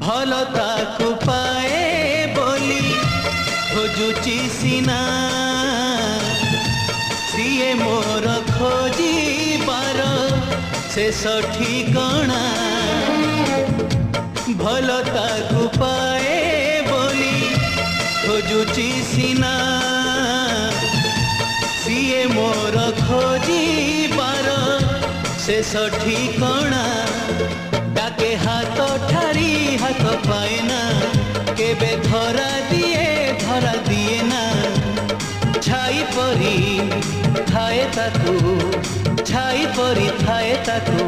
भल ताकु पाए बोली खोजुची सिना सीए मोर खोजिबार शेष ठिकणा भल ताकु पाए बोली खोजुची सिना सीए मोर खोजिबार शेष ठिकणा डाके हाथ ठारी हाथ पाएना केबे धरा दिए ना छाई परी थाए ताकू छाई परी थाए ताकू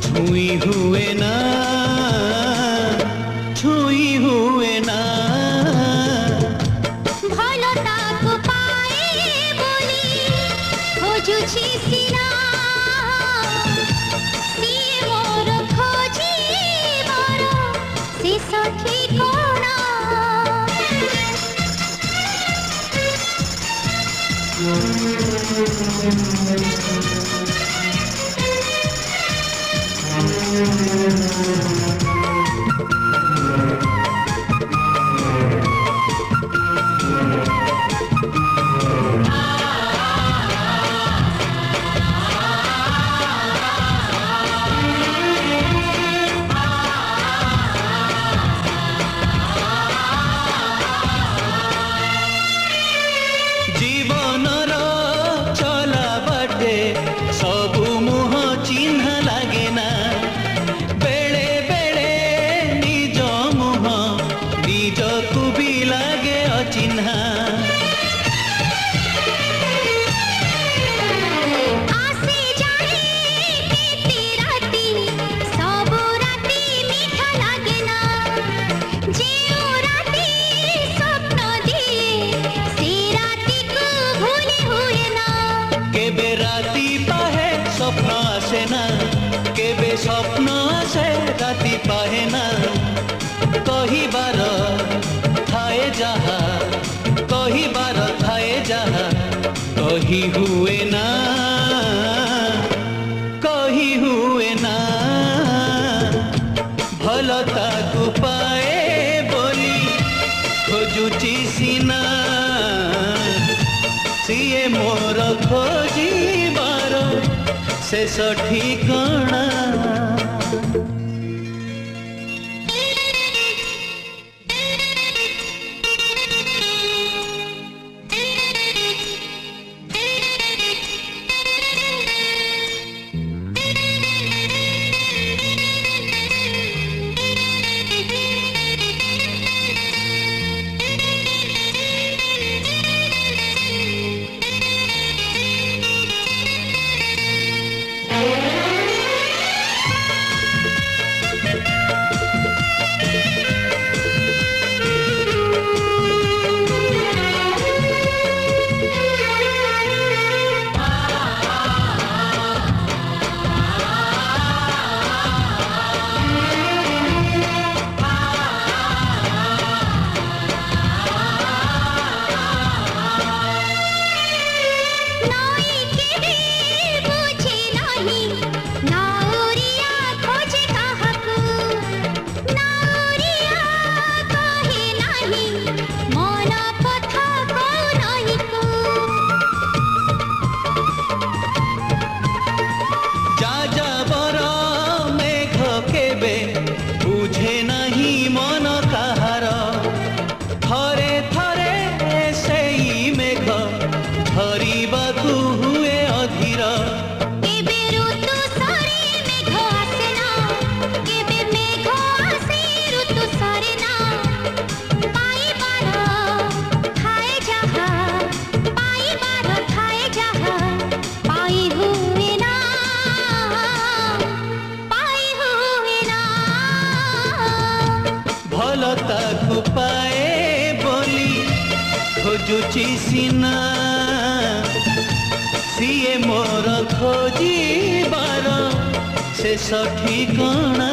छुई हुए ना छुई हुए ना भलो ताकू पाए बोली खोजुची सिना सिए मोर खोजिबार शेष ठिकणा जीवनर चला बाटे सबु मुह चिन्ह लागे ना बेले बेले निज मुह निजकु भी लागे अचिन्हा आसे जाए केते राती सबु राती मीठा लागे ना जेउ राती स्वप्न दिए से राती को भूले हुए ना केबे राती पाहे स्वप्न आसे ना केबे स्वप्न आसे राती पाहे ना कहिबार थाए जहा कहिबार थाए जहा कही हुए ना कही हुए ना भल ताकु पाए बोली खोजुची सिना सीए मोर खोजिबार शेष ठिकणा नाई केबे बुझे नाही नाउरिया खोजे काहकु नाउरिया कहे नाही मन कथा को नाही को जाजाबर मेघ केबे बुझे नहीं मन काहार थरे थरे सेई मेघ धरिबाकु हुए अधीर केबे ऋतु सरे मेघ आसे ना केबे मेघ आसे ऋतु सरे ना पाइबार थाए जहा पाई हुए ना भल ताकु पाए बोली खोजुची सिना सीए मोर खोजिबार शेष ठिकणा।